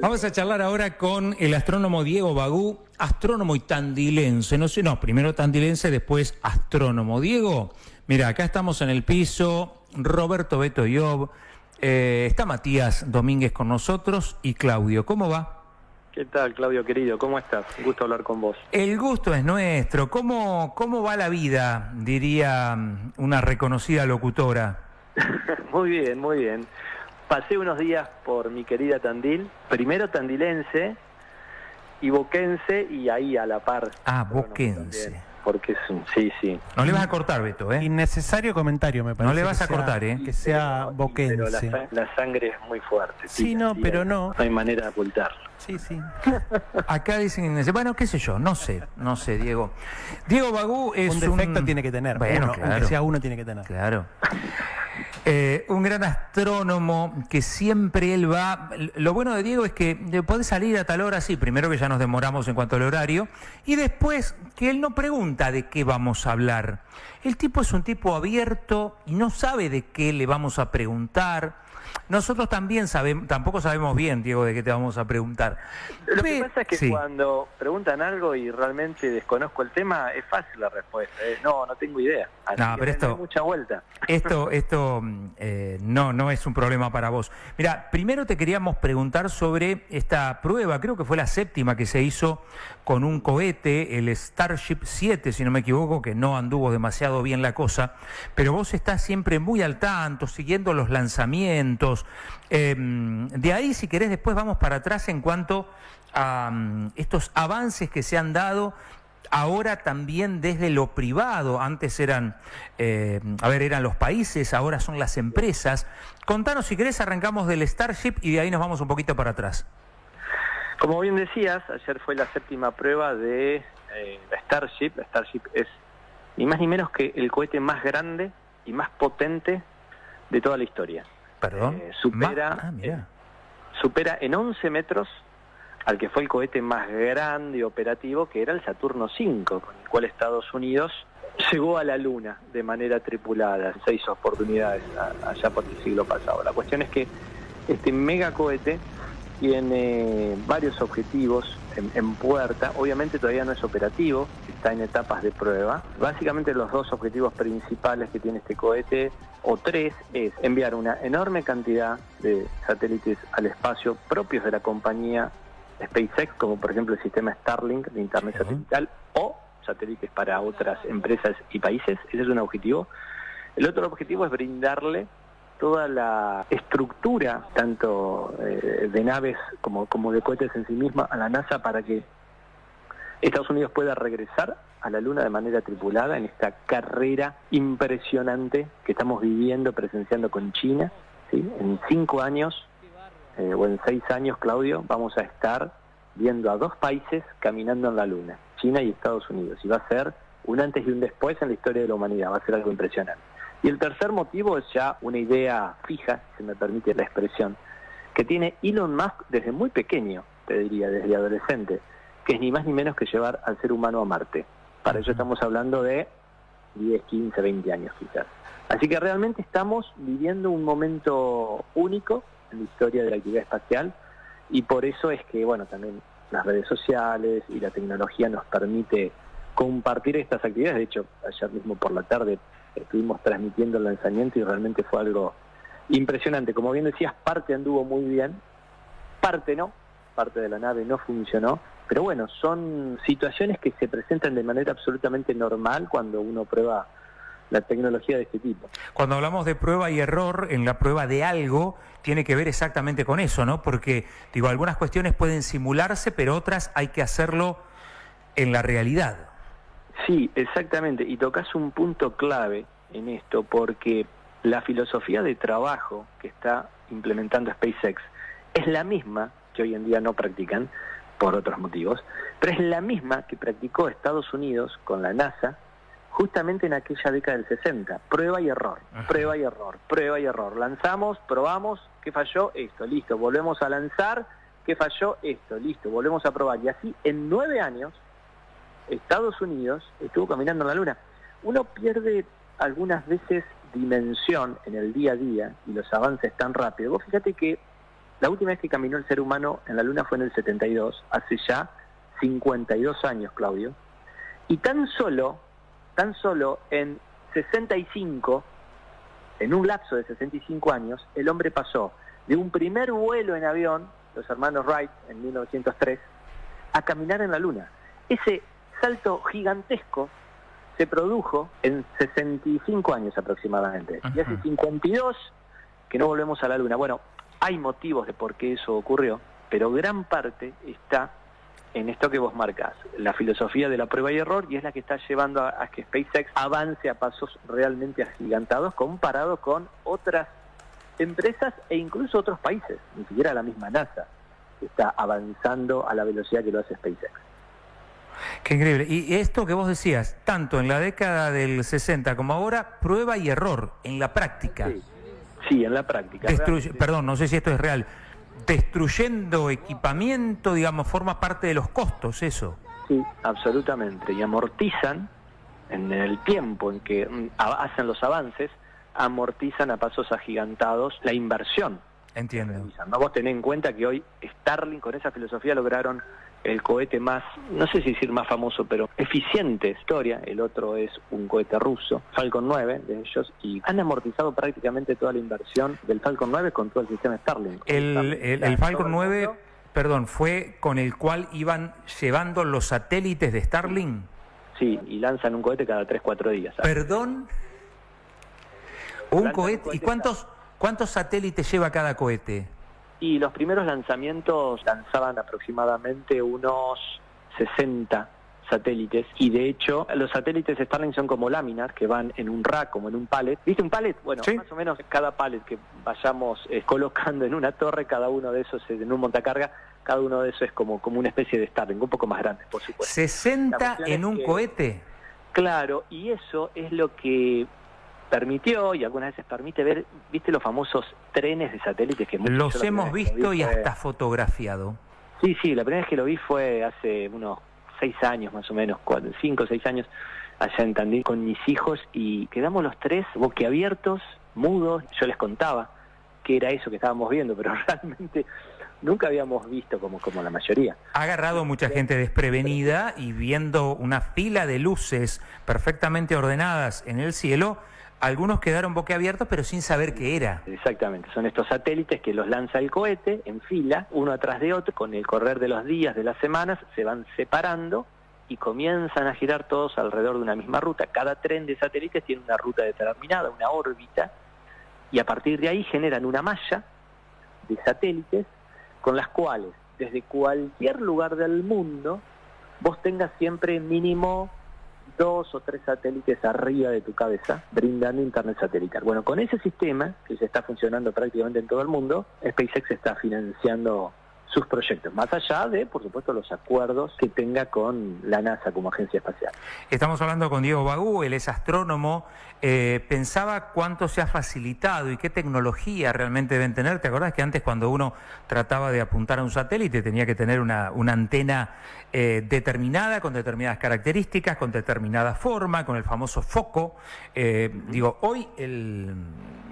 Vamos a charlar ahora con el astrónomo Diego Bagú, astrónomo y tandilense. Primero tandilense, después astrónomo. Diego, mira, acá estamos en el piso, Roberto Beto Job, está Matías Domínguez con nosotros y Claudio. ¿Cómo va? ¿Qué tal, Claudio, querido? ¿Cómo estás? Un gusto hablar con vos. El gusto es nuestro. ¿Cómo va la vida? Diría una reconocida locutora. Muy bien, muy bien. Pasé unos días por mi querida Tandil, primero tandilense y boquense, y ahí a la par. Ah, boquense. También, porque es un... Sí. No le vas a cortar, Beto, ¿eh? Innecesario comentario, me parece. No le vas a cortar, ¿eh? Que sea boquense. Pero la sangre es muy fuerte. Sí, no, pero no. No hay manera de ocultarlo. Sí. Acá dicen, bueno, qué sé yo, no sé, Diego. Diego Bagú es un defecto tiene que tener. Bueno, claro. Aunque sea uno tiene que tener. Claro. Un gran astrónomo que siempre él va... Lo bueno de Diego es que puede salir a tal hora, sí, primero que ya nos demoramos en cuanto al horario, y después que él no pregunta de qué vamos a hablar. El tipo es un tipo abierto y no sabe de qué le vamos a preguntar. Nosotros también tampoco sabemos bien, Diego, de qué te vamos a preguntar. Lo que pasa es que cuando preguntan algo y realmente desconozco el tema, es fácil la respuesta. No tengo idea. Así no, pero no hay mucha vuelta. Esto no es un problema para vos. Mira, primero te queríamos preguntar sobre esta prueba, creo que fue la 7ª que se hizo con un cohete, el Starship 7, si no me equivoco, que no anduvo demasiado bien la cosa, pero vos estás siempre muy al tanto, siguiendo los lanzamientos. De ahí, si querés, después vamos para atrás en cuanto a estos avances que se han dado ahora también desde lo privado. Antes eran los países, ahora son las empresas. Contanos, si querés, arrancamos del Starship y de ahí nos vamos un poquito para atrás. Como bien decías, ayer fue la 7ª prueba de la Starship. La Starship es ni más ni menos que el cohete más grande y más potente de toda la historia. ¿Perdón? Supera en 11 metros al que fue el cohete más grande y operativo, que era el Saturno 5, con el cual Estados Unidos llegó a la Luna de manera tripulada, 6 oportunidades allá por el siglo pasado. La cuestión es que este megacohete tiene varios objetivos en puerta. Obviamente todavía no es operativo, está en etapas de prueba. Básicamente los dos objetivos principales que tiene este cohete, o 3, es enviar una enorme cantidad de satélites al espacio propios de la compañía SpaceX, como por ejemplo el sistema Starlink de internet satelital, o satélites para otras empresas y países. Ese es un objetivo. El otro objetivo es brindarle toda la estructura, tanto de naves como de cohetes en sí misma, a la NASA, para que Estados Unidos pueda regresar a la Luna de manera tripulada en esta carrera impresionante que estamos viviendo, presenciando con China, ¿sí? En 5 años, o en 6 años, Claudio, vamos a estar viendo a 2 países caminando en la Luna, China y Estados Unidos, y va a ser un antes y un después en la historia de la humanidad, va a ser algo impresionante. Y el tercer motivo es ya una idea fija, si me permite la expresión, que tiene Elon Musk desde muy pequeño, te diría, desde adolescente, que es ni más ni menos que llevar al ser humano a Marte. Para ello estamos hablando de 10, 15, 20 años quizás. Así que realmente estamos viviendo un momento único en la historia de la actividad espacial, y por eso es que, bueno, también las redes sociales y la tecnología nos permite compartir estas actividades. De hecho, ayer mismo por la tarde estuvimos transmitiendo el lanzamiento y realmente fue algo impresionante. Como bien decías, parte anduvo muy bien, parte no, parte de la nave no funcionó, pero bueno, son situaciones que se presentan de manera absolutamente normal cuando uno prueba la tecnología de este tipo. Cuando hablamos de prueba y error, en la prueba de algo, tiene que ver exactamente con eso, ¿no? Porque, digo, algunas cuestiones pueden simularse, pero otras hay que hacerlo en la realidad. Sí, exactamente, y tocas un punto clave en esto, porque la filosofía de trabajo que está implementando SpaceX es la misma que hoy en día no practican, por otros motivos, pero es la misma que practicó Estados Unidos con la NASA justamente en aquella década del 60, prueba y error, prueba y error, prueba y error. Lanzamos, probamos, ¿qué falló? Esto, listo, volvemos a lanzar, ¿qué falló? Esto, listo, volvemos a probar. Y así, en 9 años, Estados Unidos estuvo caminando en la Luna. Uno pierde algunas veces dimensión en el día a día y los avances tan rápido. Vos fíjate que La última vez que caminó el ser humano en la Luna fue en el 72, hace ya 52 años, Claudio. Y tan solo en 65, en un lapso de 65 años, el hombre pasó de un primer vuelo en avión, los hermanos Wright, en 1903, a caminar en la Luna. Ese salto gigantesco se produjo en 65 años aproximadamente. Y hace 52 que no volvemos a la Luna. Bueno, hay motivos de por qué eso ocurrió, pero gran parte está en esto que vos marcás, la filosofía de la prueba y error, y es la que está llevando a que SpaceX avance a pasos realmente agigantados comparado con otras empresas e incluso otros países. Ni siquiera la misma NASA está avanzando a la velocidad que lo hace SpaceX. Qué increíble. Y esto que vos decías, tanto en la década del 60 como ahora, prueba y error en la práctica. Sí, en la práctica. Perdón, no sé si esto es real. Destruyendo equipamiento, digamos, forma parte de los costos, eso. Sí, absolutamente. Y amortizan en el tiempo en que hacen los avances, amortizan a pasos agigantados la inversión. Entiendo. ¿No? Vos tenés en cuenta que hoy Starlink, con esa filosofía, lograron el cohete más, no sé si decir más famoso, pero eficiente de historia. El otro es un cohete ruso, Falcon 9 de ellos, y han amortizado prácticamente toda la inversión del Falcon 9 con todo el sistema Starlink. El Falcon 9, perdón, ¿fue con el cual iban llevando los satélites de Starlink? Sí, y lanzan un cohete cada 3-4 días. ¿Sabes? ¿Perdón? ¿Un cohete? ¿Y cuántos satélites lleva cada cohete? Y los primeros lanzamientos lanzaban aproximadamente unos 60 satélites, y de hecho los satélites Starlink son como láminas que van en un rack, como en un pallet. ¿Viste un pallet? Bueno, sí. Más o menos cada pallet que vayamos colocando en una torre, cada uno de esos en un montacarga, cada uno de esos es como una especie de Starlink, un poco más grande, por supuesto. ¿60 en un cohete? Claro, y eso es lo que permitió, y algunas veces permite ver, ¿viste los famosos trenes de satélites? Que los hemos visto y hasta fotografiado. Sí, la primera vez que lo vi fue hace unos 6 años más o menos, 5 o 6 años, allá en Tandil con mis hijos, y quedamos los tres boquiabiertos, mudos. Yo les contaba qué era eso que estábamos viendo, pero realmente nunca habíamos visto como la mayoría. Ha agarrado mucha gente desprevenida, y viendo una fila de luces perfectamente ordenadas en el cielo, algunos quedaron boquiabiertos pero sin saber qué era. Exactamente, son estos satélites que los lanza el cohete en fila, uno atrás de otro. Con el correr de los días, de las semanas, se van separando y comienzan a girar todos alrededor de una misma ruta. Cada tren de satélites tiene una ruta determinada, una órbita, y a partir de ahí generan una malla de satélites con las cuales, desde cualquier lugar del mundo, vos tengas siempre mínimo 2 o 3 satélites arriba de tu cabeza, brindando internet satelital. Bueno, con ese sistema, que se está funcionando prácticamente en todo el mundo, SpaceX está financiando sus proyectos, más allá de, por supuesto, los acuerdos que tenga con la NASA como agencia espacial. Estamos hablando con Diego Bagú, él es astrónomo. Pensaba cuánto se ha facilitado y qué tecnología realmente deben tener. ¿Te acordás que antes, cuando uno trataba de apuntar a un satélite, tenía que tener una antena determinada, con determinadas características, con determinada forma, con el famoso foco? Hoy,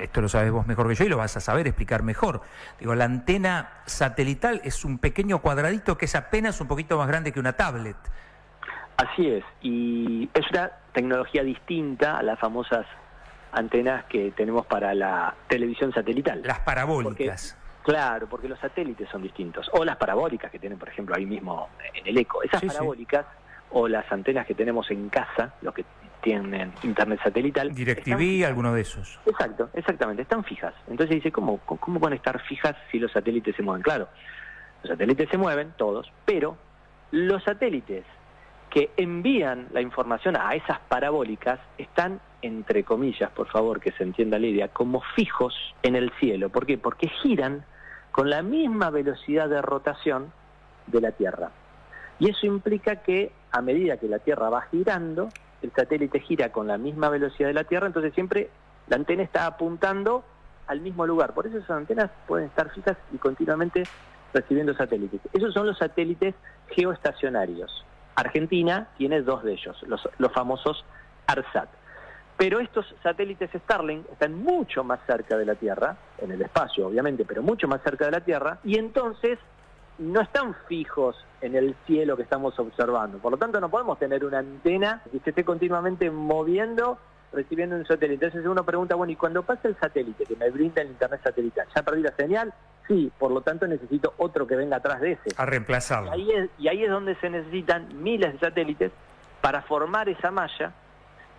esto lo sabes vos mejor que yo y lo vas a saber explicar mejor. La antena satelital es un pequeño cuadradito que es apenas un poquito más grande que una tablet. Así es, y es una tecnología distinta a las famosas antenas que tenemos para la televisión satelital. Las parabólicas. Porque los satélites son distintos. O las parabólicas que tienen, por ejemplo, ahí mismo en el ECO. Esas parabólicas, o las antenas que tenemos en casa, los que tienen internet satelital. DirecTV, alguno de esos. Exactamente, están fijas. Entonces dice, ¿cómo van a estar fijas si los satélites se mueven? Claro, los satélites se mueven, todos, pero los satélites que envían la información a esas parabólicas están, entre comillas, por favor, que se entienda la idea, como fijos en el cielo. ¿Por qué? Porque giran con la misma velocidad de rotación de la Tierra. Y eso implica que a medida que la Tierra va girando, el satélite gira con la misma velocidad de la Tierra, entonces siempre la antena está apuntando al mismo lugar. Por eso esas antenas pueden estar fijas y continuamente recibiendo satélites. Esos son los satélites geoestacionarios. Argentina tiene 2 de ellos, los famosos ARSAT. Pero estos satélites Starlink están mucho más cerca de la Tierra, en el espacio obviamente, pero mucho más cerca de la Tierra, y entonces no están fijos en el cielo que estamos observando. Por lo tanto, no podemos tener una antena que se esté continuamente moviendo, recibiendo un satélite. Entonces uno pregunta, bueno, ¿y cuando pasa el satélite que me brinda el internet satelital? ¿Ya perdí la señal? Sí, por lo tanto necesito otro que venga atrás de ese. A reemplazarlo. Y ahí es donde se necesitan miles de satélites para formar esa malla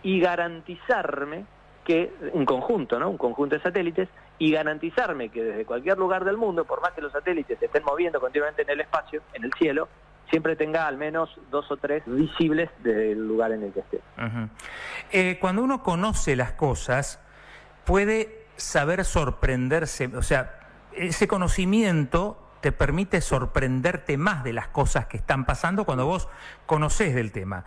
y garantizarme que, un conjunto de satélites, y garantizarme que desde cualquier lugar del mundo, por más que los satélites se estén moviendo continuamente en el espacio, en el cielo, siempre tenga al menos 2 o 3 visibles desde el lugar en el que esté. Cuando uno conoce las cosas, puede saber sorprenderse, o sea, ese conocimiento te permite sorprenderte más de las cosas que están pasando cuando vos conocés del tema.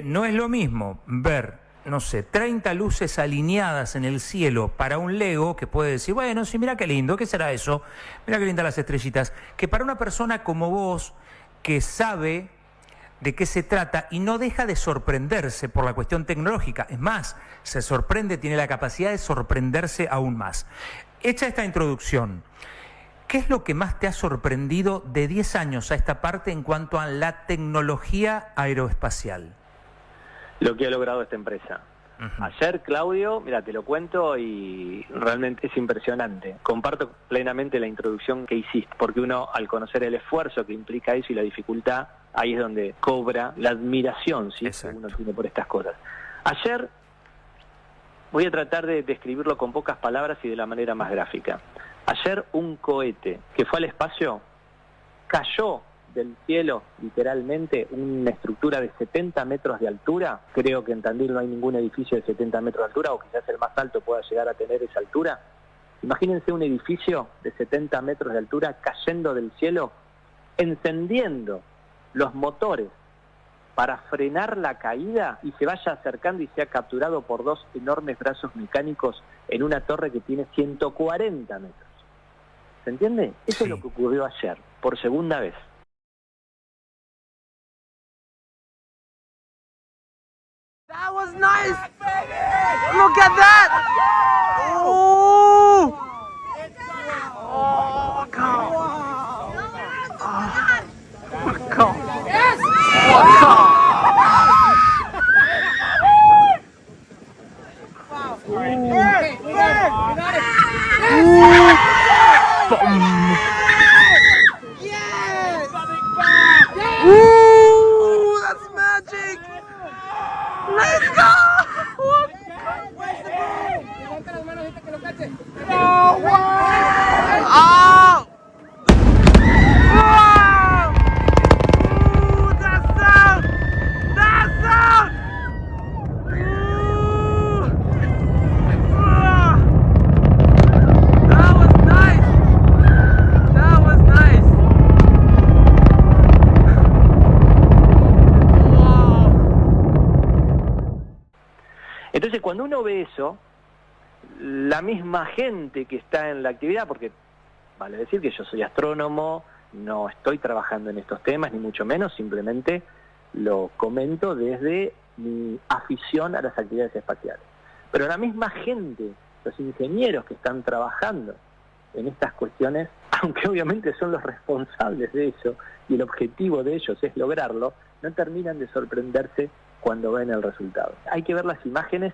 No es lo mismo ver, no sé, 30 luces alineadas en el cielo para un lego que puede decir, bueno, sí, mira qué lindo, ¿qué será eso? Mira qué lindas las estrellitas. Que para una persona como vos, que sabe de qué se trata y no deja de sorprenderse por la cuestión tecnológica. Es más, se sorprende, tiene la capacidad de sorprenderse aún más. Hecha esta introducción, ¿qué es lo que más te ha sorprendido de 10 años a esta parte en cuanto a la tecnología aeroespacial? Lo que ha logrado esta empresa. Ayer, Claudio, mira, te lo cuento y realmente es impresionante. Comparto plenamente la introducción que hiciste, porque uno, al conocer el esfuerzo que implica eso y la dificultad, ahí es donde cobra la admiración, ¿sí?, que uno tiene por estas cosas. Ayer, voy a tratar de describirlo con pocas palabras y de la manera más gráfica. Ayer un cohete que fue al espacio cayó del cielo, literalmente, una estructura de 70 metros de altura. Creo que en Tandil no hay ningún edificio de 70 metros de altura, o quizás el más alto pueda llegar a tener esa altura. Imagínense un edificio de 70 metros de altura cayendo del cielo, encendiendo los motores para frenar la caída y se vaya acercando y sea capturado por 2 enormes brazos mecánicos en una torre que tiene 140 metros. ¿Se entiende? Eso Sí. es lo que ocurrió ayer, por segunda vez. That was nice! Look at that! Oh! Oh, God! Oh, God! Yes! Oh, God! Ooh, that's magic! Let's go! Oh, wow! Oh! Wow! Ooh, that sound! That sound! Ooh! Ah! That was nice! That was nice! Wow! Entonces, cuando uno ve eso, la misma gente que está en la actividad, porque vale decir que yo soy astrónomo, no estoy trabajando en estos temas, ni mucho menos, simplemente lo comento desde mi afición a las actividades espaciales. Pero la misma gente, los ingenieros que están trabajando en estas cuestiones, aunque obviamente son los responsables de eso, y el objetivo de ellos es lograrlo, no terminan de sorprenderse cuando ven el resultado. Hay que ver las imágenes.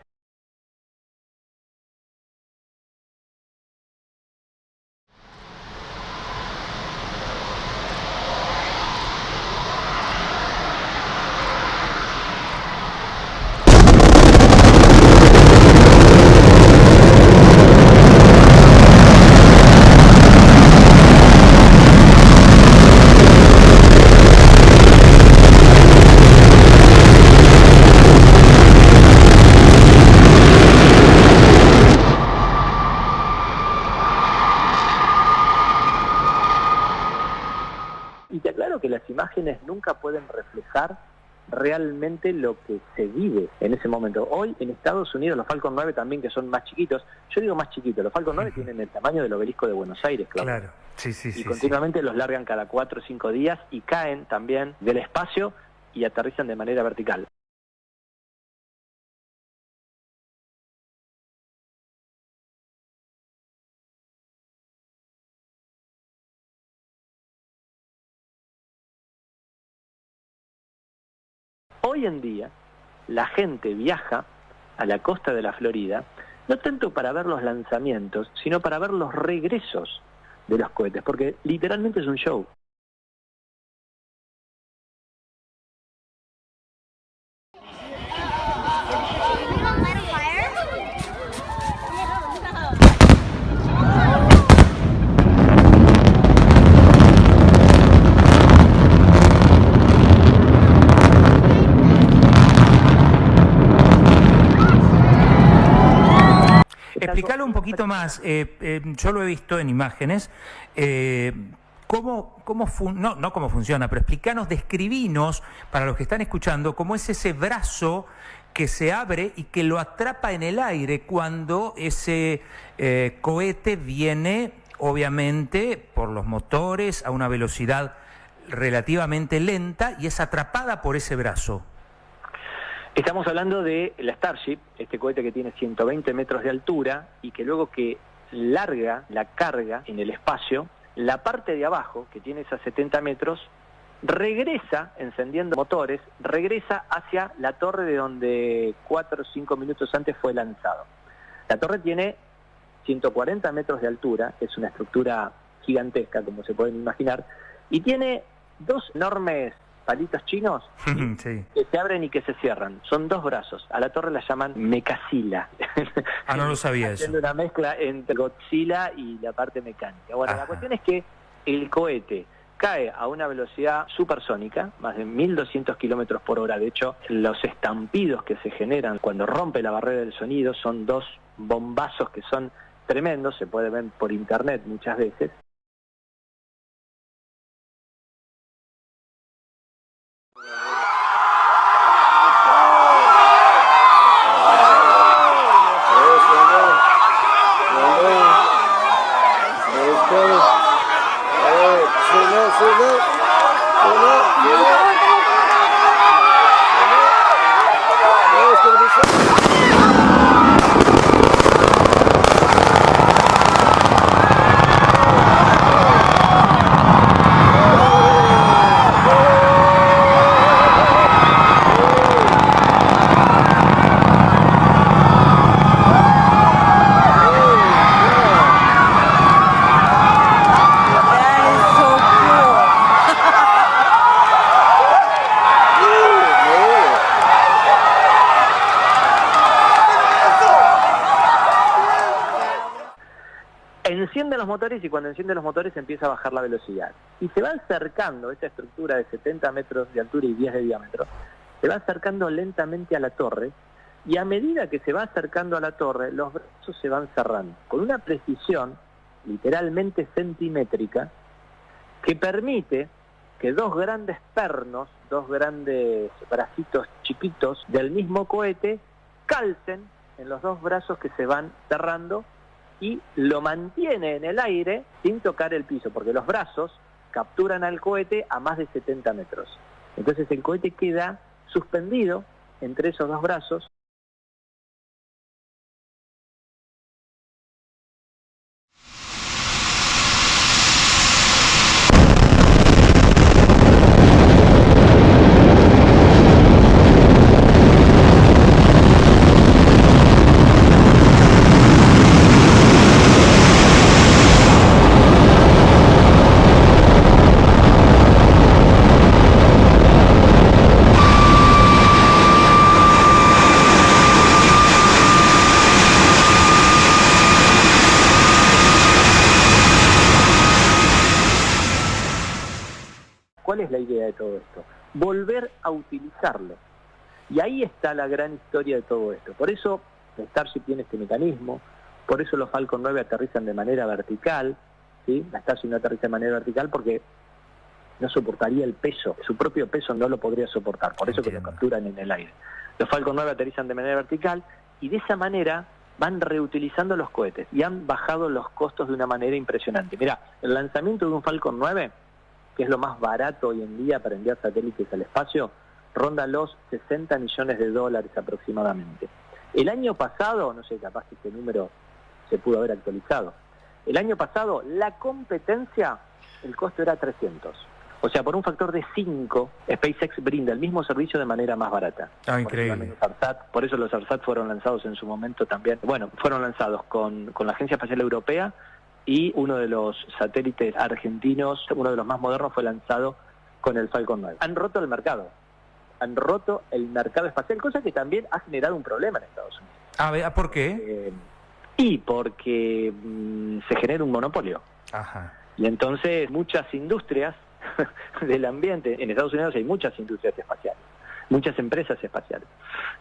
Y te aclaro que las imágenes nunca pueden reflejar realmente lo que se vive en ese momento. Hoy en Estados Unidos los Falcon 9 también, que son más chiquitos, yo digo más chiquitos, los Falcon 9 tienen el tamaño del obelisco de Buenos Aires, Claro, sí, sí, y sí. continuamente los largan cada 4 o 5 días y caen también del espacio y aterrizan de manera vertical. hoy en día la gente viaja a la costa de la Florida, no tanto para ver los lanzamientos, sino para ver los regresos de los cohetes, porque literalmente es un show. Explícalo un poquito más, yo lo he visto en imágenes, cómo funciona, pero explícanos, describinos, para los que están escuchando, cómo es ese brazo que se abre y que lo atrapa en el aire cuando ese cohete viene, obviamente, por los motores a una velocidad relativamente lenta y es atrapada por ese brazo. Estamos hablando de la Starship, este cohete que tiene 120 metros de altura y que luego que larga la carga en el espacio, la parte de abajo, que tiene esas 70 metros, regresa, encendiendo motores, regresa hacia la torre de donde 4 o 5 minutos antes fue lanzado. La torre tiene 140 metros de altura, es una estructura gigantesca, como se pueden imaginar, y tiene dos enormes palitos chinos sí, que se abren y que se cierran. Son dos brazos. A la torre la llaman mecasila. Ah, no lo sabía eso. Haciendo una mezcla entre Godzilla y la parte mecánica. Bueno, Ajá. La cuestión es que el cohete cae a una velocidad supersónica, más de 1.200 kilómetros por hora. De hecho, los estampidos que se generan cuando rompe la barrera del sonido son dos bombazos que son tremendos, se puede ver por internet muchas veces. Enciende los motores y cuando enciende los motores empieza a bajar la velocidad. Y se va acercando, esta estructura de 70 metros de altura y 10 de diámetro, se va acercando lentamente a la torre y a medida que se va acercando a la torre, los brazos se van cerrando con una precisión literalmente centimétrica que permite que dos grandes pernos, dos grandes bracitos chiquitos del mismo cohete calcen en los dos brazos que se van cerrando y lo mantiene en el aire sin tocar el piso, porque los brazos capturan al cohete a más de 70 metros. Entonces el cohete queda suspendido entre esos dos brazos. ¿Cuál es la idea de todo esto? Volver a utilizarlo. Y ahí está la gran historia de todo esto. Por eso Starship tiene este mecanismo, por eso los Falcon 9 aterrizan de manera vertical, ¿sí? La Starship no aterriza de manera vertical porque no soportaría el peso, su propio peso no lo podría soportar, por eso que lo capturan en el aire. Los Falcon 9 aterrizan de manera vertical y de esa manera van reutilizando los cohetes y han bajado los costos de una manera impresionante. Mirá, el lanzamiento de un Falcon 9, que es lo más barato hoy en día para enviar satélites al espacio, ronda los 60 millones de dólares aproximadamente. El año pasado, no sé, capaz que este número se pudo haber actualizado, el año pasado la competencia, el costo era 300. O sea, por un factor de 5, SpaceX brinda el mismo servicio de manera más barata. Increíble. Por eso los ARSAT fueron lanzados en su momento también. Bueno, fueron lanzados con la Agencia Espacial Europea, y uno de los satélites argentinos, uno de los más modernos, fue lanzado con el Falcon 9. Han roto el mercado espacial, cosa que también ha generado un problema en Estados Unidos. ¿Por qué? Y porque se genera un monopolio. Ajá. Y entonces muchas industrias del ambiente, en Estados Unidos hay muchas industrias espaciales, muchas empresas espaciales.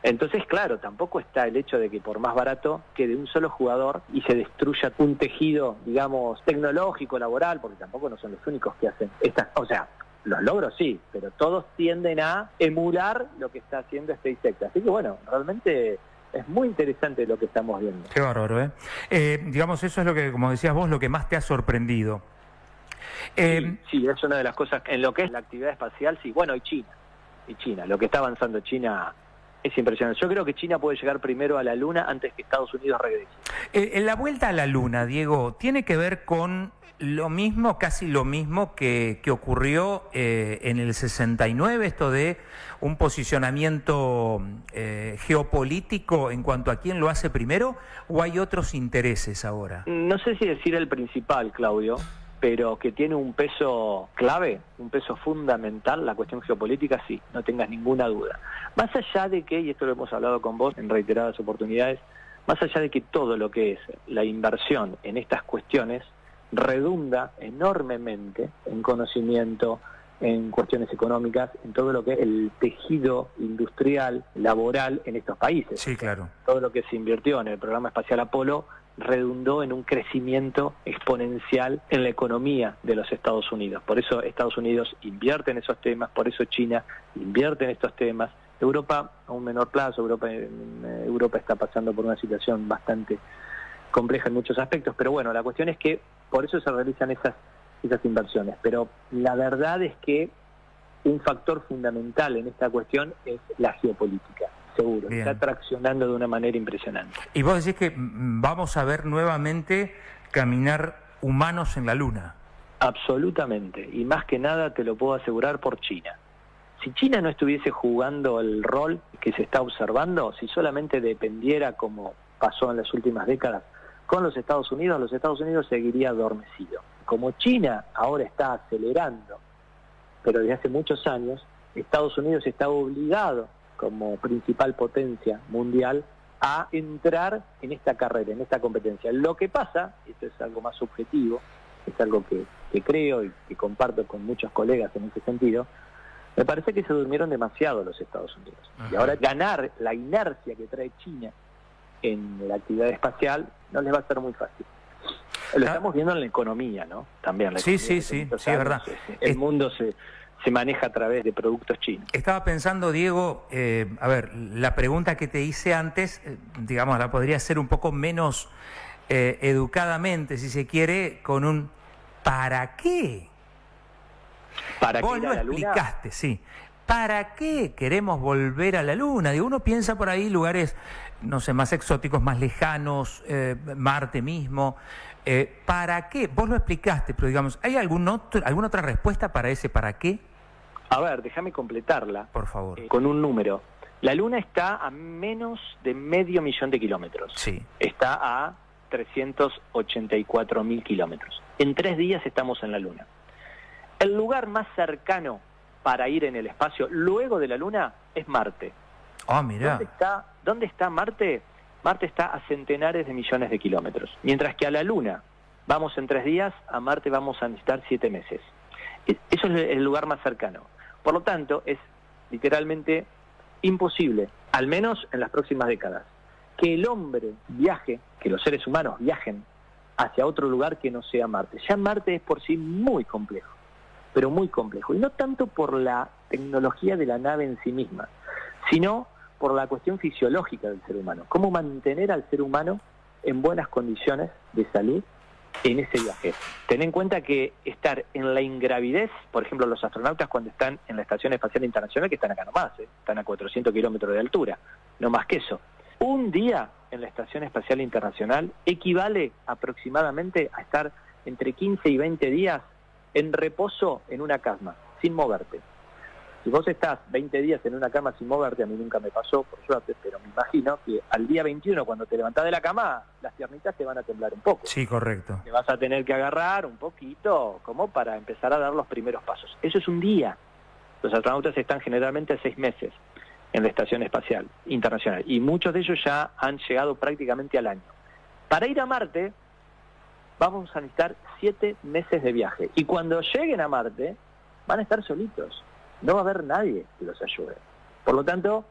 Entonces, claro, tampoco está el hecho de que por más barato quede un solo jugador y se destruya un tejido, digamos, tecnológico, laboral, porque tampoco no son los únicos que hacen estas, o sea, los logros sí, pero todos tienden a emular lo que está haciendo SpaceX. Así que bueno, realmente es muy interesante lo que estamos viendo. Qué bárbaro, digamos, eso es lo que, como decías vos, lo que más te ha sorprendido. Sí, es una de las cosas en lo que es la actividad espacial, sí. Bueno, y China, lo que está avanzando China es impresionante. Yo creo que China puede llegar primero a la Luna antes que Estados Unidos regrese. La vuelta a la Luna, Diego, ¿tiene que ver con lo mismo, casi lo mismo que ocurrió en el 69, esto de un posicionamiento geopolítico en cuanto a quién lo hace primero, o hay otros intereses ahora? No sé si decir el principal, Claudio, pero que tiene un peso clave, un peso fundamental, la cuestión geopolítica, sí, no tengas ninguna duda. Más allá de que, y esto lo hemos hablado con vos en reiteradas oportunidades, más allá de que todo lo que es la inversión en estas cuestiones redunda enormemente en conocimiento, en cuestiones económicas, en todo lo que es el tejido industrial, laboral en estos países. Sí, claro. Todo lo que se invirtió en el programa espacial Apolo redundó en un crecimiento exponencial en la economía de los Estados Unidos. Por eso Estados Unidos invierte en esos temas, por eso China invierte en estos temas. Europa a un menor plazo, Europa está pasando por una situación bastante compleja en muchos aspectos, pero bueno, la cuestión es que por eso se realizan esas inversiones. Pero la verdad es que un factor fundamental en esta cuestión es la geopolítica. Seguro, bien. Está traccionando de una manera impresionante. Y vos decís que vamos a ver nuevamente caminar humanos en la Luna. Absolutamente, y más que nada te lo puedo asegurar por China. Si China no estuviese jugando el rol que se está observando, si solamente dependiera, como pasó en las últimas décadas, con los Estados Unidos seguiría adormecido. Como China ahora está acelerando, pero desde hace muchos años, Estados Unidos está obligado como principal potencia mundial a entrar en esta carrera, en esta competencia. Lo que pasa, esto es algo más subjetivo, es algo que creo y que comparto con muchos colegas en ese sentido, me parece que se durmieron demasiado los Estados Unidos. Ajá. Y ahora ganar la inercia que trae China en la actividad espacial no les va a ser muy fácil. Lo estamos viendo en la economía, ¿no? También. Sí, es verdad. El mundo se maneja a través de productos chinos. Estaba pensando, Diego, a ver, la pregunta que te hice antes, digamos, la podría hacer un poco menos educadamente, si se quiere, con un ¿para qué? ¿Para Vos qué lo explicaste, sí. ¿Para qué queremos volver a la Luna? Digo, uno piensa por ahí lugares, no sé, más exóticos, más lejanos, Marte mismo. ¿Para qué? Vos lo explicaste, pero digamos, ¿hay alguna otra respuesta para ese para qué? A ver, déjame completarla. Por favor. Con un número. La Luna está a menos de 500.000 de kilómetros. Sí. Está a 384.000 kilómetros. En 3 días estamos en la Luna. El lugar más cercano para ir en el espacio luego de la Luna es Marte. Ah, mirá. ¿Dónde está Marte? Marte está a centenares de millones de kilómetros. Mientras que a la Luna vamos en 3 días, a Marte vamos a necesitar 7 meses. Eso es el lugar más cercano. Por lo tanto, es literalmente imposible, al menos en las próximas décadas, que el hombre viaje, que los seres humanos viajen hacia otro lugar que no sea Marte. Ya Marte es por sí muy complejo, pero muy complejo. Y no tanto por la tecnología de la nave en sí misma, sino por la cuestión fisiológica del ser humano. Cómo mantener al ser humano en buenas condiciones de salud en ese viaje. Ten en cuenta que estar en la ingravidez, por ejemplo, los astronautas cuando están en la Estación Espacial Internacional, que están acá nomás, están a 400 kilómetros de altura, no más que eso. Un día en la Estación Espacial Internacional equivale aproximadamente a estar entre 15 y 20 días en reposo en una cama, sin moverte. Si vos estás 20 días en una cama sin moverte, a mí nunca me pasó, por suerte, pero me imagino que al día 21, cuando te levantás de la cama, las piernitas te van a temblar un poco. Sí, correcto. Te vas a tener que agarrar un poquito, como para empezar a dar los primeros pasos. Eso es un día. Los astronautas están generalmente 6 meses en la Estación Espacial Internacional, y muchos de ellos ya han llegado prácticamente al año. Para ir a Marte, vamos a necesitar 7 meses de viaje, y cuando lleguen a Marte, van a estar solitos. No va a haber nadie que los ayude. Por lo tanto,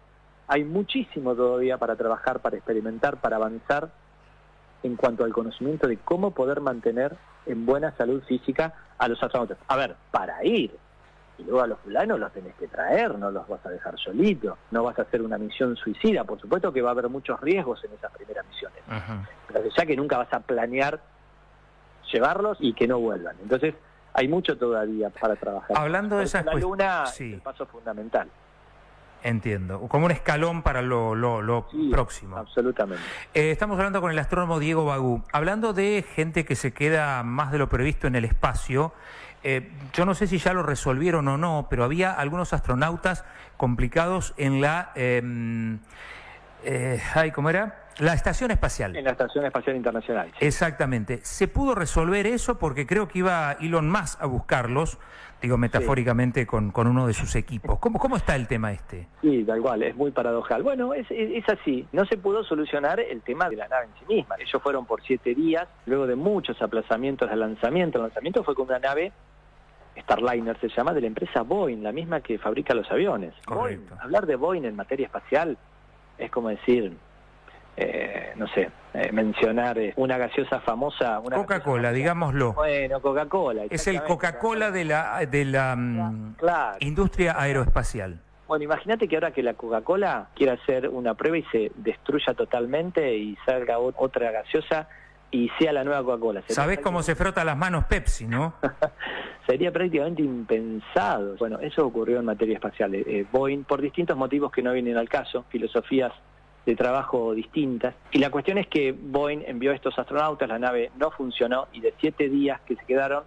hay muchísimo todavía para trabajar, para experimentar, para avanzar en cuanto al conocimiento de cómo poder mantener en buena salud física a los astronautas. A ver, para ir, y luego a los fulanos los tenés que traer, no los vas a dejar solitos, no vas a hacer una misión suicida. Por supuesto que va a haber muchos riesgos en esas primeras misiones, pero ya que nunca vas a planear llevarlos y que no vuelvan. Entonces, hay mucho todavía para trabajar. Hablando de esas la Luna, sí, es el paso fundamental. Entiendo, como un escalón para lo Sí, próximo. Absolutamente. Estamos hablando con el astrónomo Diego Bagú. Hablando de gente que se queda más de lo previsto en el espacio, yo no sé si ya lo resolvieron o no, pero había algunos astronautas complicados en la... ¿cómo era? La Estación Espacial. En la Estación Espacial Internacional. Sí. Exactamente. ¿Se pudo resolver eso? Porque creo que iba Elon Musk a buscarlos, digo metafóricamente, sí, con uno de sus equipos. ¿Cómo está el tema este? Sí, tal cual, es muy paradojal. Bueno, es así. No se pudo solucionar el tema de la nave en sí misma. Ellos fueron por 7 días, luego de muchos aplazamientos del lanzamiento. El lanzamiento fue con una nave, Starliner se llama, de la empresa Boeing, la misma que fabrica los aviones. Correcto. Boeing, hablar de Boeing en materia espacial es como decir... no sé, mencionar una gaseosa famosa... Coca-Cola, digámoslo. Bueno, Coca-Cola. Es el Coca-Cola de la claro, industria aeroespacial. Bueno, imagínate que ahora que la Coca-Cola quiera hacer una prueba y se destruya totalmente y salga otra gaseosa y sea la nueva Coca-Cola. ¿Sabés cómo se frota las manos Pepsi, no? Sería prácticamente impensado. Bueno, eso ocurrió en materia espacial. Boeing, por distintos motivos que no vienen al caso, filosofías de trabajo distintas, y la cuestión es que Boeing envió a estos astronautas, la nave no funcionó, y de 7 días que se quedaron,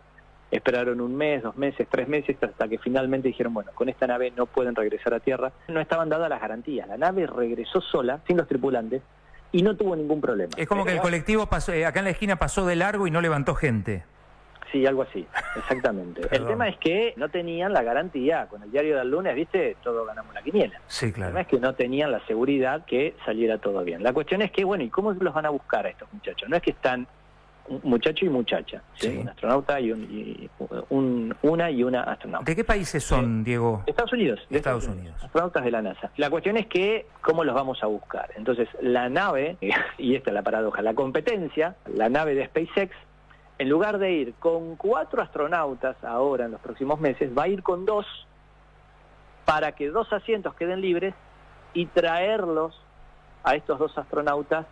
esperaron 1 mes, 2 meses, 3 meses, hasta que finalmente dijeron, bueno, con esta nave no pueden regresar a Tierra. No estaban dadas las garantías, la nave regresó sola, sin los tripulantes, y no tuvo ningún problema. Es como que el colectivo pasó, acá en la esquina pasó de largo y no levantó gente. Sí, algo así, exactamente. El tema es que no tenían la garantía. Con el diario del lunes, ¿viste? Todos ganamos la quiniela. Sí, claro. El tema es que no tenían la seguridad que saliera todo bien. La cuestión es que, bueno, ¿y cómo los van a buscar a estos muchachos? No es que están un muchacho y muchacha, ¿sí? Un astronauta y una astronauta. ¿De qué países son, Diego? Estados Unidos. De Estados Unidos. Astronautas de la NASA. La cuestión es que, ¿cómo los vamos a buscar? Entonces, la nave, y esta es la paradoja, la competencia, la nave de SpaceX, en lugar de ir con 4 astronautas ahora en los próximos meses, va a ir con 2 para que 2 asientos queden libres y traerlos a estos 2 astronautas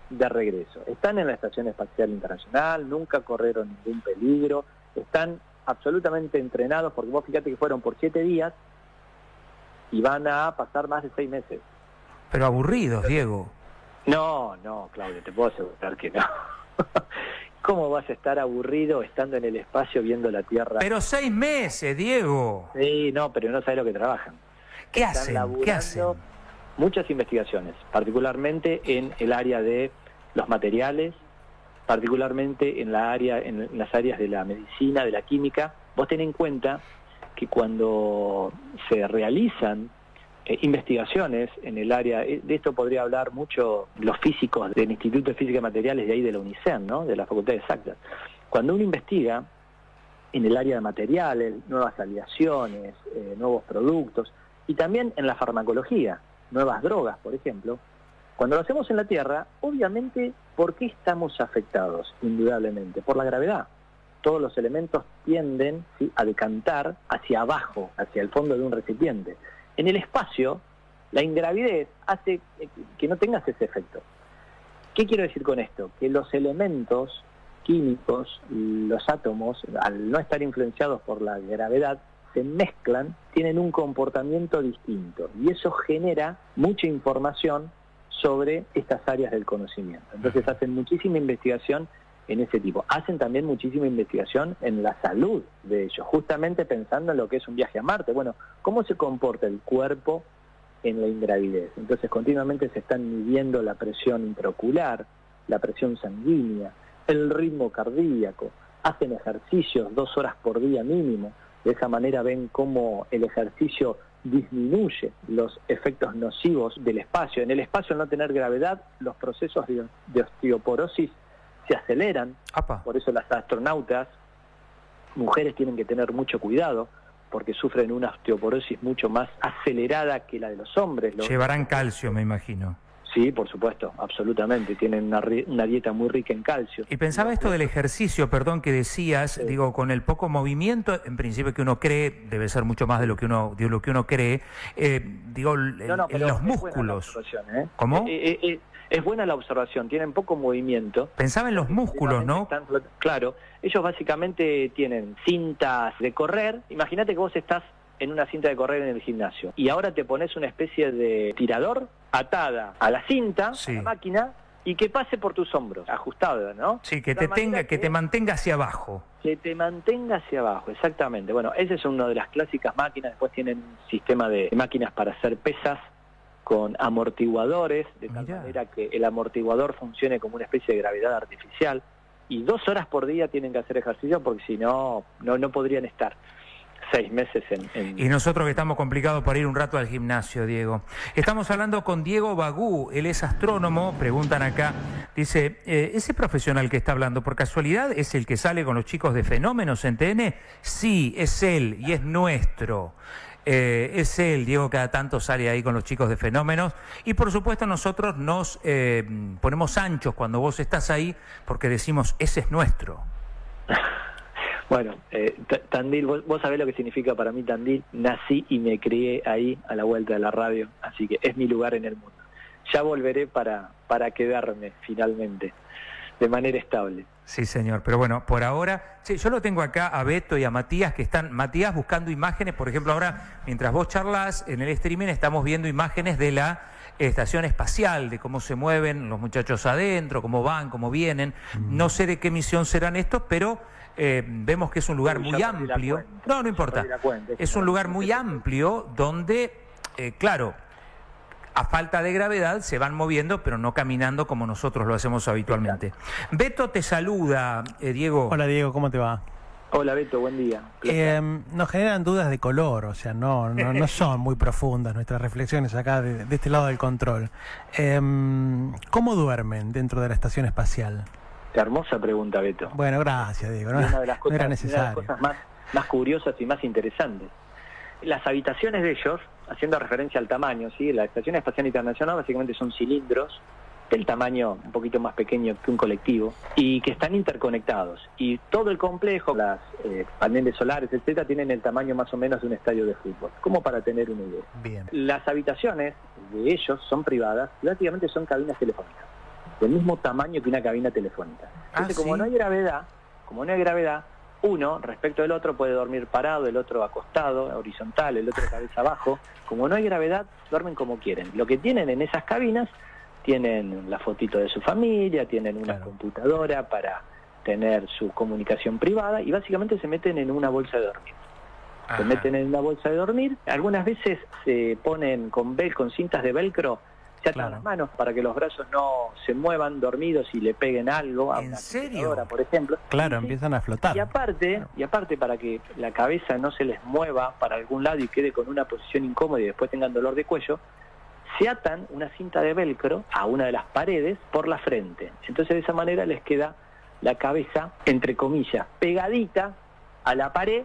de regreso. Están en la Estación Espacial Internacional, nunca corrieron ningún peligro, están absolutamente entrenados, porque vos fíjate que fueron por 7 días y van a pasar más de 6 meses. Pero aburridos, Diego. No, Claudio, te puedo asegurar que no. ¿Cómo vas a estar aburrido estando en el espacio viendo la Tierra? Pero 6 meses, Diego. Sí, no, pero no sabes lo que trabajan. ¿Qué hacen? ¿Qué hacen? Muchas investigaciones, particularmente en el área de los materiales, particularmente en las áreas de la medicina, de la química. Vos ten en cuenta que cuando se realizan investigaciones en el área, de esto podría hablar mucho los físicos del Instituto de Física y Materiales de ahí de la UNICEN, ¿no? De la Facultad de Exactas. Cuando uno investiga en el área de materiales, nuevas aleaciones, nuevos productos, y también en la farmacología, nuevas drogas, por ejemplo, cuando lo hacemos en la Tierra, obviamente, ¿por qué estamos afectados? Indudablemente, por la gravedad. Todos los elementos tienden, ¿sí?, a decantar hacia abajo, hacia el fondo de un recipiente. En el espacio, la ingravidez hace que no tengas ese efecto. ¿Qué quiero decir con esto? Que los elementos químicos, los átomos, al no estar influenciados por la gravedad, se mezclan, tienen un comportamiento distinto. Y eso genera mucha información sobre estas áreas del conocimiento. Entonces hacen muchísima investigación en ese tipo. Hacen también muchísima investigación en la salud de ellos, justamente pensando en lo que es un viaje a Marte. Bueno, ¿cómo se comporta el cuerpo en la ingravidez? Entonces continuamente se están midiendo la presión intraocular, la presión sanguínea, el ritmo cardíaco, hacen ejercicios 2 horas por día mínimo. De esa manera ven cómo el ejercicio disminuye los efectos nocivos del espacio. En el espacio, al no tener gravedad, los procesos de osteoporosis se aceleran. Apa. Por eso las astronautas, mujeres, tienen que tener mucho cuidado, porque sufren una osteoporosis mucho más acelerada que la de los hombres. Llevarán calcio, me imagino. Sí, por supuesto, absolutamente. Tienen una dieta muy rica en calcio. Y pensaba esto del ejercicio, perdón, que decías, Sí. digo, con el poco movimiento, en principio que uno cree, debe ser mucho más de lo que uno cree, digo, No, en los músculos. ¿Cómo? Es buena la observación, tienen poco movimiento. Pensaba en los músculos, ¿no? Claro, ellos básicamente tienen cintas de correr. Imagínate que vos estás en una cinta de correr en el gimnasio y ahora te pones una especie de tirador atada a la cinta, Sí. a la máquina, y que pase por tus hombros, ajustada, ¿no? Sí, que De tal manera que te mantenga hacia abajo. que te mantenga hacia abajo, exactamente. Bueno, esa es una de las clásicas máquinas. Después tienen un sistema de máquinas para hacer pesas con amortiguadores, de tal Mirá. manera que el amortiguador funcione como una especie de gravedad artificial. Y 2 horas por día tienen que hacer ejercicio, porque si no, no podrían estar 6 meses en... Y nosotros que estamos complicados para ir un rato al gimnasio, Diego. Estamos hablando con Diego Bagú, él es astrónomo, preguntan acá, dice, ¿ese profesional que está hablando por casualidad es el que sale con los chicos de Fenómenos en TN? Sí, es él y es nuestro. Es él, Diego, cada tanto sale ahí con los chicos de Fenómenos y por supuesto nosotros nos ponemos anchos cuando vos estás ahí porque decimos, ese es nuestro. Bueno, Tandil, vos sabés lo que significa para mí Tandil. Nací y me crié ahí, a la vuelta de la radio, así que es mi lugar en el mundo. Ya volveré para quedarme finalmente, de manera estable. Sí, señor, pero bueno, por ahora, sí, yo lo tengo acá a Beto y a Matías, que están, Matías buscando imágenes, por ejemplo, ahora, mientras vos charlas en el streaming, estamos viendo imágenes de la estación espacial, de cómo se mueven los muchachos adentro, cómo van, cómo vienen. No sé de qué misión serán estos, pero vemos que es un lugar muy amplio. No importa. Es un lugar muy amplio donde, claro, a falta de gravedad se van moviendo, pero no caminando como nosotros lo hacemos habitualmente. Beto te saluda, Diego. Hola Diego, ¿cómo te va? Hola Beto, buen día. Nos generan dudas de color, o sea, no son muy profundas nuestras reflexiones acá de este lado del control. ¿Cómo duermen dentro de la estación espacial? Hermosa pregunta, Beto. Bueno, gracias, Diego. No, Una de las no era cosas, necesario. más curiosas y más interesantes. Las habitaciones de ellos, haciendo referencia al tamaño, ¿sí? La Estación Espacial Internacional básicamente son cilindros del tamaño un poquito más pequeño que un colectivo y que están interconectados. Y todo el complejo, las paneles solares, etcétera, tienen el tamaño más o menos de un estadio de fútbol, como para tener una idea. Bien. Las habitaciones de ellos son privadas y básicamente son cabinas telefónicas, del mismo tamaño que una cabina telefónica. Entonces, ¿sí? como no hay gravedad, uno respecto del otro puede dormir parado, el otro acostado, horizontal, el otro cabeza abajo. Como no hay gravedad, duermen como quieren. Lo que tienen en esas cabinas, tienen la fotito de su familia, tienen una computadora para tener su comunicación privada y básicamente se meten en una bolsa de dormir. Se meten en una bolsa de dormir, algunas veces se ponen con cintas de velcro, se atan las manos para que los brazos no se muevan dormidos y le peguen algo a una computadora, por ejemplo. Claro, empiezan a flotar. Y aparte, para que la cabeza no se les mueva para algún lado y quede con una posición incómoda y después tengan dolor de cuello, se atan una cinta de velcro a una de las paredes por la frente. Entonces de esa manera les queda la cabeza, entre comillas, pegadita a la pared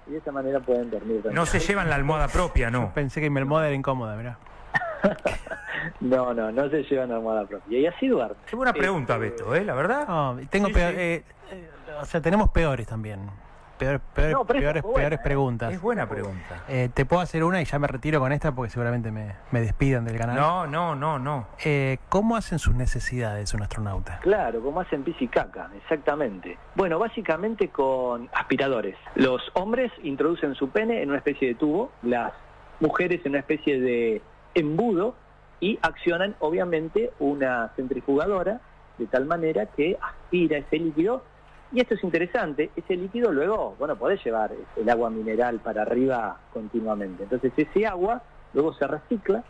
y de esa manera pueden dormir. No se llevan la almohada propia, ¿no? Pensé que mi almohada era incómoda, mirá. No se llevan almohada propia. Y así duermen. Qué buena pregunta, Beto, la verdad. No, tengo o sea, tenemos peores también. Peores preguntas. Es buena pregunta. Te puedo hacer una y ya me retiro con esta porque seguramente me despidan del canal. No. ¿Cómo hacen sus necesidades un astronauta? Claro, como hacen pis y caca, exactamente. Bueno, básicamente con aspiradores. Los hombres introducen su pene en una especie de tubo, las mujeres en una especie de embudo y accionan obviamente una centrifugadora de tal manera que aspira ese líquido. Y esto es interesante, ese líquido luego, bueno, podés llevar el agua mineral para arriba continuamente. Entonces ese agua luego se recicla,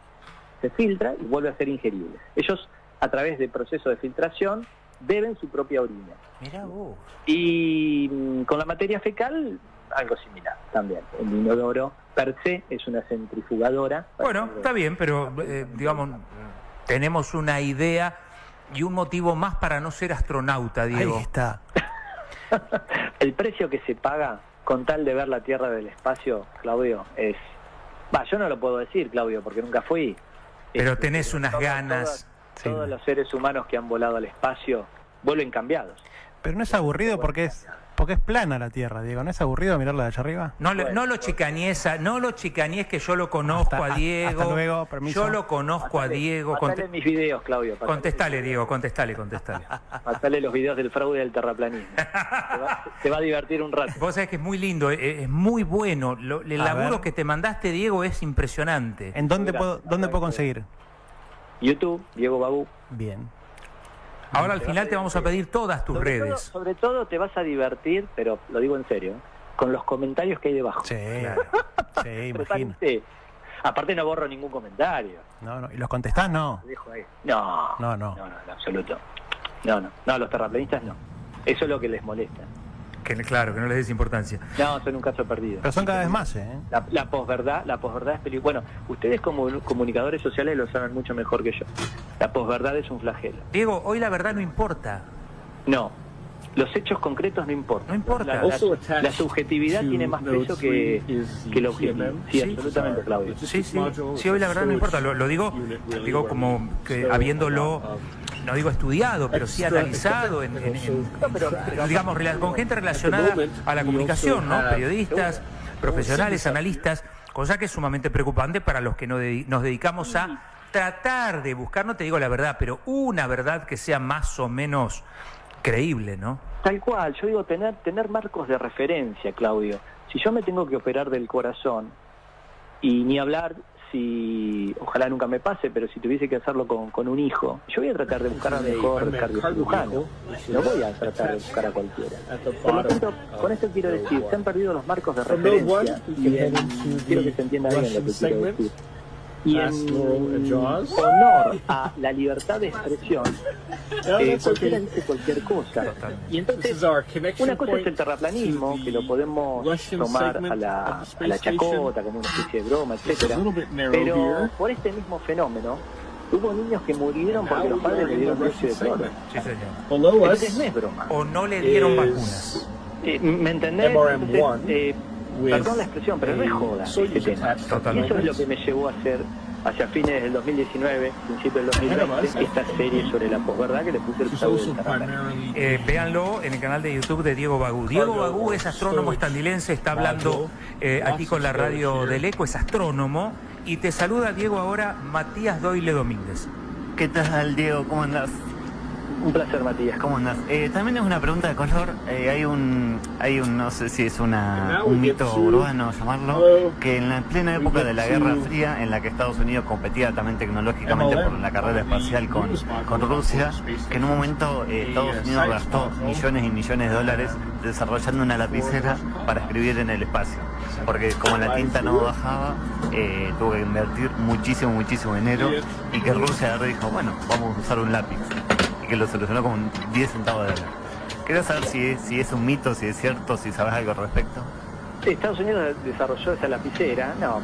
se filtra y vuelve a ser ingerible. Ellos, a través del proceso de filtración, beben su propia orina. Mirá vos. Y con la materia fecal, algo similar también. El inodoro per se es una centrifugadora. Bueno, está bien, pero digamos, tenemos una idea y un motivo más para no ser astronauta, Diego. Ahí está. El precio que se paga con tal de ver la Tierra del espacio, Claudio, es... yo no lo puedo decir, Claudio, porque nunca fui. Pero tenés unas ganas. Todos los seres humanos que han volado al espacio vuelven cambiados. Pero no es aburrido porque es plana la Tierra, Diego. ¿No es aburrido mirarla de allá arriba? No lo chicaníes, que yo lo conozco a Diego. Hasta luego, permiso. Yo lo conozco a Diego. Pasale mis videos, Claudio. Contestale, Diego, contestale. Pasale los videos del fraude del terraplanismo. Te va a divertir un rato. Vos sabés que es muy lindo, es muy bueno. El laburo que te mandaste, Diego, es impresionante. ¿En dónde puedo conseguir? YouTube, Diego Bagú. Bien. Ahora al final te vamos a pedir todas tus redes. Sobre todo te vas a divertir, pero lo digo en serio, con los comentarios que hay debajo. Sí, Claro. sí, imagino. Aparte no borro ningún comentario. No. ¿Y los contestás? No. Lo dejo ahí. No, en absoluto. No, los terraplanistas no. Eso es lo que les molesta. Claro, que no les des importancia. No, son un caso perdido. Pero son cada vez más, ¿eh? La posverdad es peligrosa. Bueno, ustedes como comunicadores sociales lo saben mucho mejor que yo. La posverdad es un flagelo. Diego, hoy la verdad no importa. No, los hechos concretos no importan. No importa. La subjetividad tiene más peso que el objetivo. Sí, absolutamente, Claudio. Sí, hoy la verdad no importa. Lo digo como que habiéndolo, no digo estudiado, pero sí analizado digamos, con gente relacionada a la comunicación, ¿no? Periodistas, profesionales, analistas, cosa que es sumamente preocupante para los que nos dedicamos a tratar de buscar, no te digo la verdad, pero una verdad que sea más o menos creíble, ¿no? Tal cual, yo digo tener marcos de referencia, Claudio. Si yo me tengo que operar del corazón, y ni hablar si, ojalá nunca me pase, pero si tuviese que hacerlo con un hijo, yo voy a tratar de buscar al mejor cardiocirujano, no voy a tratar de buscar a cualquiera. Por lo tanto, con esto quiero decir, se han perdido los marcos de referencia, quiero que se entienda bien lo que quiero decir. Y en honor a la libertad de expresión, cualquiera dice cualquier cosa. Y entonces, una cosa es el terraplanismo, que lo podemos tomar a la chacota, como una especie de broma, etcétera. Pero por este mismo fenómeno, hubo niños que murieron porque los padres le dieron dióxido de cloro. Sí, señor. Entonces no es broma. O no le dieron vacunas. ¿Me entendés? Entonces, perdón la expresión, pero no es joda este tema. Y eso es lo que me llevó a hacer, hacia fines del 2019, principio del 2020, esta serie sobre la posverdad que le puse el fraude del terraplanismo. Véanlo en el canal de YouTube de Diego Bagú. Diego Bagú es astrónomo estandilense, está hablando aquí con la radio del Eco, es astrónomo. Y te saluda, Diego, ahora Matías Doyle Domínguez. ¿Qué tal, Diego? ¿Cómo andás? Un placer, Matías. ¿Cómo andás? También es una pregunta de color. Hay un, no sé si es un mito urbano llamarlo, que en la plena época de la Guerra Fría, en la que Estados Unidos competía también tecnológicamente por la carrera espacial con Rusia, que en un momento Estados Unidos gastó millones y millones de dólares desarrollando una lapicera para escribir en el espacio. Porque como la tinta no bajaba, tuvo que invertir muchísimo dinero, y que Rusia dijo, bueno, vamos a usar un lápiz, y que lo solucionó con 10 centavos de dólar. Quiero saber si es un mito, si es cierto, si sabes algo al respecto. Estados Unidos desarrolló esa lapicera, no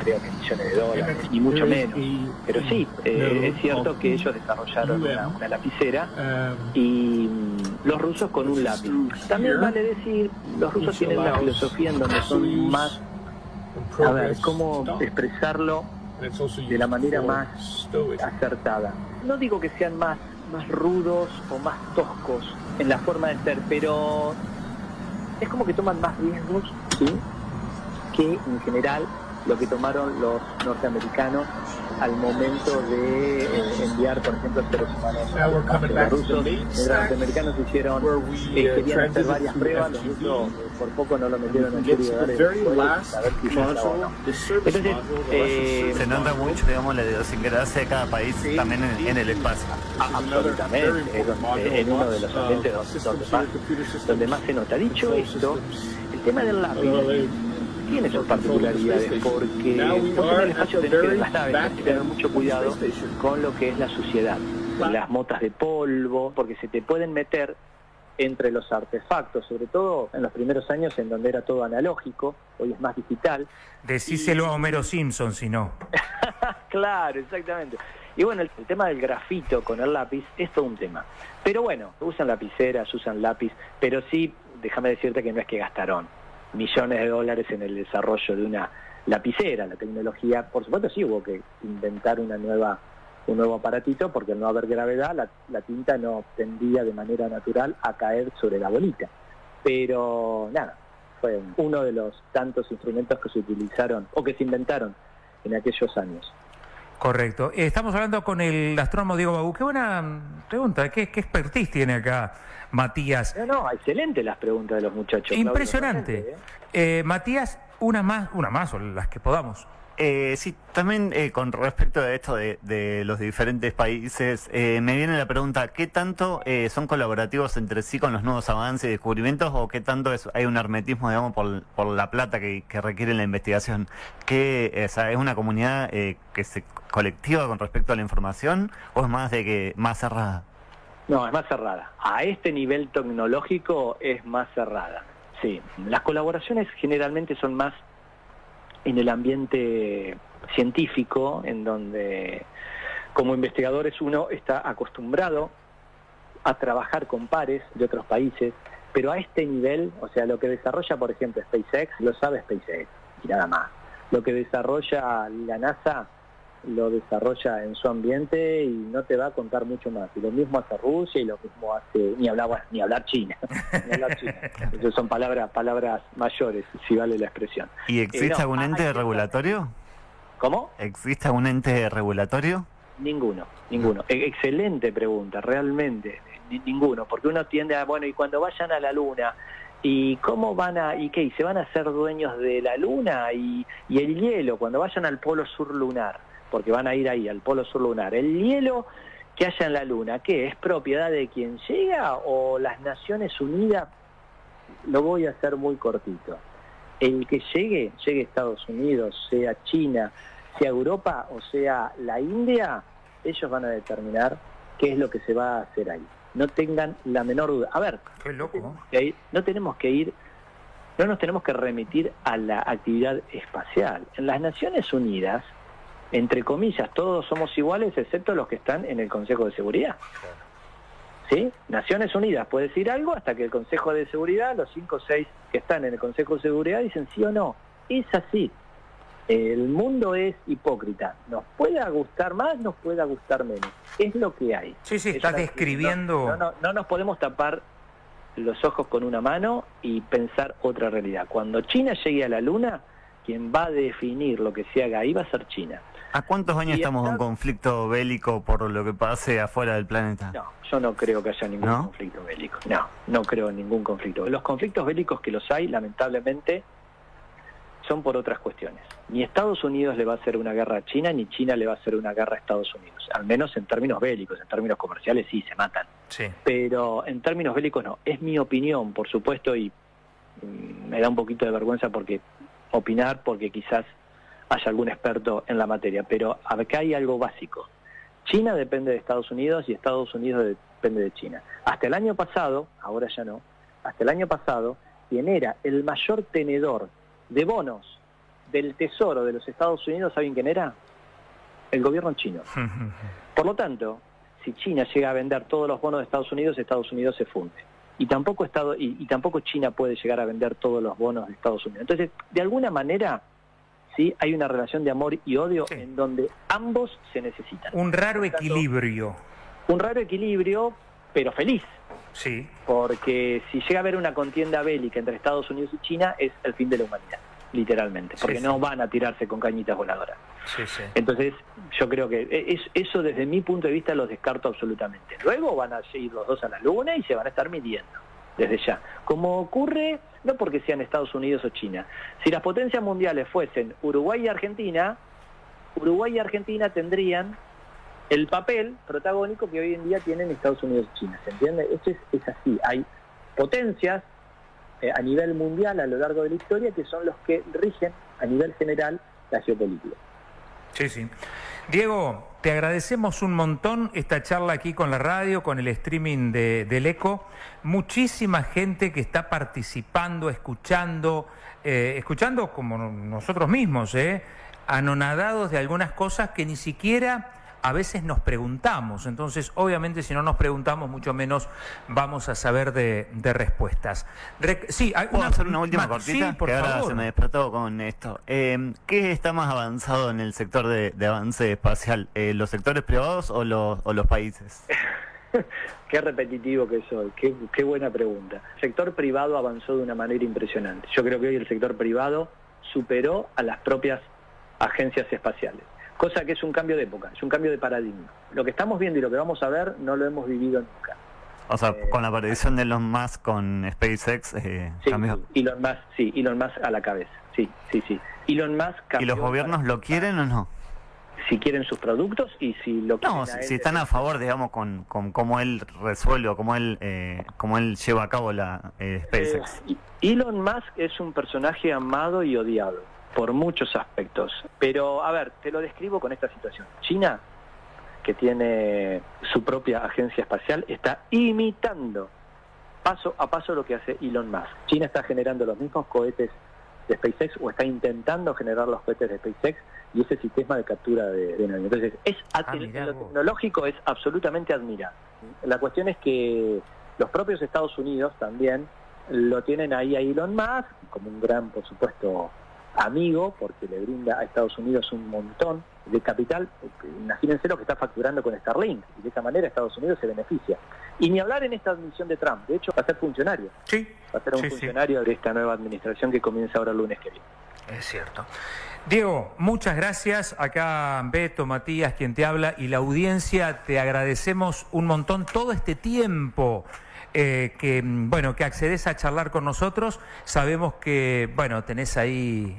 creo que millones de dólares, ni mucho menos, pero sí, es cierto que ellos desarrollaron una lapicera y los rusos con un lápiz. También vale decir, los rusos tienen una filosofía en donde son más, cómo expresarlo de la manera más acertada. No digo que sean más rudos o más toscos en la forma de ser, pero es como que toman más riesgos, ¿sí?, que en general lo que tomaron los norteamericanos al momento de enviar, por ejemplo, seres humanos. Los rusos, los norteamericanos hicieron, querían hacer varias pruebas, los rusos por poco no lo metieron en serio, a ver si funcionaba o no. Entonces, se nota mucho, digamos, la idiosincrasia de cada país también en el espacio. Absolutamente, en uno de los ambientes donde más se nota. Dicho esto, el tema del lápiz tiene sus particularidades, porque vos en el espacio tenés que ver las naves, tenés que tener mucho cuidado con lo que es la suciedad, las motas de polvo, porque se te pueden meter entre los artefactos, sobre todo en los primeros años en donde era todo analógico, hoy es más digital. Decíselo a Homero Simpson, si no. Claro, exactamente. Y bueno, el tema del grafito con el lápiz es todo un tema. Pero bueno, usan lapiceras, usan lápiz, pero sí, déjame decirte que no es que gastaron millones de dólares en el desarrollo de una lapicera. La tecnología, por supuesto, sí hubo que inventar un nuevo aparatito, porque al no haber gravedad, la tinta no tendía de manera natural a caer sobre la bolita. Pero nada, fue uno de los tantos instrumentos que se utilizaron o que se inventaron en aquellos años. Correcto. Estamos hablando con el astrónomo Diego Babú. Qué buena pregunta. ¿Qué expertise tiene acá Matías? No, excelente las preguntas de los muchachos. Impresionante. Claudio, Matías, una más o las que podamos. Sí, también con respecto a esto de los diferentes países, me viene la pregunta, ¿qué tanto son colaborativos entre sí con los nuevos avances y descubrimientos o qué tanto hay un hermetismo, digamos, por la plata que requiere la investigación? ¿Es una comunidad que se colectiva con respecto a la información o es más cerrada? No, es más cerrada. A este nivel tecnológico es más cerrada. Sí, las colaboraciones generalmente son más en el ambiente científico, en donde como investigadores uno está acostumbrado a trabajar con pares de otros países, pero a este nivel, o sea, lo que desarrolla, por ejemplo, SpaceX, lo sabe SpaceX, y nada más. Lo que desarrolla la NASA, lo desarrolla en su ambiente y no te va a contar mucho más. Y lo mismo hace Rusia y lo mismo hace, ni hablar China. Esas son palabras mayores, si vale la expresión. ¿Y existe algún ente regulatorio? ¿Cómo? ¿Existe algún ente regulatorio? Ninguno. Excelente pregunta, realmente, ninguno, porque uno tiende a, bueno, y cuando vayan a la Luna, ¿y cómo y qué? ¿Y se van a hacer dueños de la Luna? Y el hielo, cuando vayan al polo sur lunar, porque van a ir ahí, al polo sur lunar, ¿el hielo que haya en la Luna, qué? ¿Es propiedad de quien llega o las Naciones Unidas? Lo voy a hacer muy cortito. El que llegue Estados Unidos, sea China, sea Europa o sea la India, ellos van a determinar qué es lo que se va a hacer ahí. No tengan la menor duda. A ver, qué loco. no nos tenemos que remitir a la actividad espacial. En las Naciones Unidas, entre comillas, todos somos iguales excepto los que están en el Consejo de Seguridad. ¿Sí? Naciones Unidas puede decir algo hasta que el Consejo de Seguridad, los 5 o 6 que están en el Consejo de Seguridad dicen sí o no. Es así. El mundo es hipócrita. Nos puede gustar más, nos puede gustar menos. Es lo que hay. Sí, estás describiendo... No nos podemos tapar los ojos con una mano y pensar otra realidad. Cuando China llegue a la Luna, quien va a definir lo que se haga ahí va a ser China. ¿A cuántos años estamos en un conflicto bélico por lo que pase afuera del planeta? No, yo no creo que haya ningún conflicto bélico. No creo en ningún conflicto. Los conflictos bélicos que los hay, lamentablemente, son por otras cuestiones. Ni Estados Unidos le va a hacer una guerra a China, ni China le va a hacer una guerra a Estados Unidos. Al menos en términos bélicos, en términos comerciales sí, se matan. Sí. Pero en términos bélicos no. Es mi opinión, por supuesto, y me da un poquito de vergüenza porque quizás haya algún experto en la materia, pero acá hay algo básico. China depende de Estados Unidos y Estados Unidos depende de China. Hasta el año pasado, ahora ya no, hasta el año pasado, quien era el mayor tenedor de bonos del Tesoro de los Estados Unidos, ¿saben quién era? El gobierno chino. Por lo tanto, si China llega a vender todos los bonos de Estados Unidos se funde. Y tampoco China puede llegar a vender todos los bonos de Estados Unidos. Entonces, de alguna manera, sí hay una relación de amor y odio en donde ambos se necesitan. Un raro equilibrio. Un raro equilibrio, pero feliz. Sí. Porque si llega a haber una contienda bélica entre Estados Unidos y China, es el fin de la humanidad. literalmente, porque Sí, no sí. van a tirarse con cañitas voladoras. Sí, sí. Entonces, yo creo que eso desde mi punto de vista los descarto absolutamente. Luego van a ir los dos a la luna y se van a estar midiendo, desde ya. Como ocurre, no porque sean Estados Unidos o China. Si las potencias mundiales fuesen Uruguay y Argentina tendrían el papel protagónico que hoy en día tienen Estados Unidos y China, ¿se entiende? Eso es así. Hay potencias a nivel mundial a lo largo de la historia que son los que rigen a nivel general la geopolítica. Sí, sí. Diego, te agradecemos un montón esta charla aquí con la radio, con el streaming del ECO. Muchísima gente que está participando, escuchando como nosotros mismos, anonadados de algunas cosas que ni siquiera a veces nos preguntamos. Entonces, obviamente, si no nos preguntamos, mucho menos vamos a saber de respuestas. Sí, hay ¿Puedo hacer una última cortita? Sí, por que ahora favor. se me despertó con esto. ¿Qué está más avanzado en el sector de avance espacial? ¿Los sectores privados o los países? Qué repetitivo que soy, qué buena pregunta. El sector privado avanzó de una manera impresionante. Yo creo que hoy el sector privado superó a las propias agencias espaciales. Cosa que es un cambio de época, es un cambio de paradigma. Lo que estamos viendo y lo que vamos a ver no lo hemos vivido nunca. O sea, con la aparición de Elon Musk con SpaceX, Sí, cambió. Elon Musk a la cabeza. Sí. Elon Musk ¿Y cambió los gobiernos lo quieren o no? si quieren sus productos y si lo quieren No, a si él. están a favor, digamos, con cómo él resuelve o cómo él lleva a cabo la SpaceX. Elon Musk es un personaje amado y odiado por muchos aspectos. Pero, a ver, te lo describo con esta situación. China, que tiene su propia agencia espacial, está imitando paso a paso lo que hace Elon Musk. China está generando los mismos cohetes de SpaceX o está intentando generar los cohetes de SpaceX y ese sistema de captura de naves. Entonces, mirá lo vos. tecnológico es absolutamente admirable. La cuestión es que los propios Estados Unidos también lo tienen ahí a Elon Musk como un gran, por supuesto, amigo, porque le brinda a Estados Unidos un montón de capital. Imagínense lo que está facturando con Starlink, y de esa manera Estados Unidos se beneficia. Y ni hablar en esta admisión de Trump, de hecho va a ser funcionario, Sí, va a ser un sí. funcionario de esta nueva administración que comienza ahora el lunes que viene. Es cierto. Diego, muchas gracias. Acá Beto, Matías, quien te habla, y la audiencia, te agradecemos un montón todo este tiempo que accedes a charlar con nosotros. Sabemos que, tenés ahí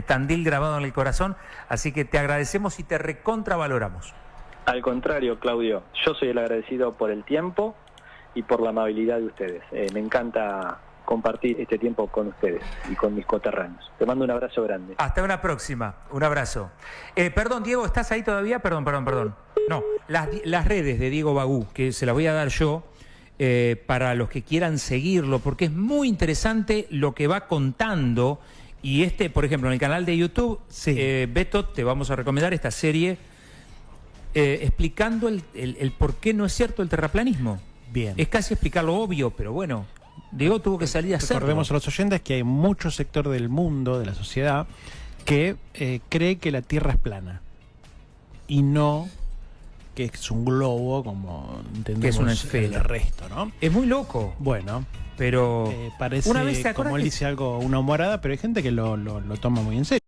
Tandil grabado en el corazón, así que te agradecemos y te recontravaloramos. Al contrario, Claudio, yo soy el agradecido por el tiempo y por la amabilidad de ustedes. Me encanta compartir este tiempo con ustedes y con mis coterráneos. Te mando un abrazo grande. Hasta una próxima. Un abrazo. Perdón, Diego, ¿estás ahí todavía? Perdón. No, las redes de Diego Bagú, que se las voy a dar yo, para los que quieran seguirlo, porque es muy interesante lo que va contando. Y por ejemplo, en el canal de YouTube, Sí. Beto, te vamos a recomendar esta serie explicando el por qué no es cierto el terraplanismo. Bien. Es casi explicar lo obvio, pero bueno, Diego tuvo que salir a hacerlo. Recordemos a los oyentes que hay mucho sector del mundo, de la sociedad, que cree que la Tierra es plana y no que es un globo como entendemos Que es una el esfera. resto, ¿no? Es muy loco, Bueno, pero parece, una vez, ¿te acordás como él que dice, algo, una humorada, pero hay gente que lo toma muy en serio.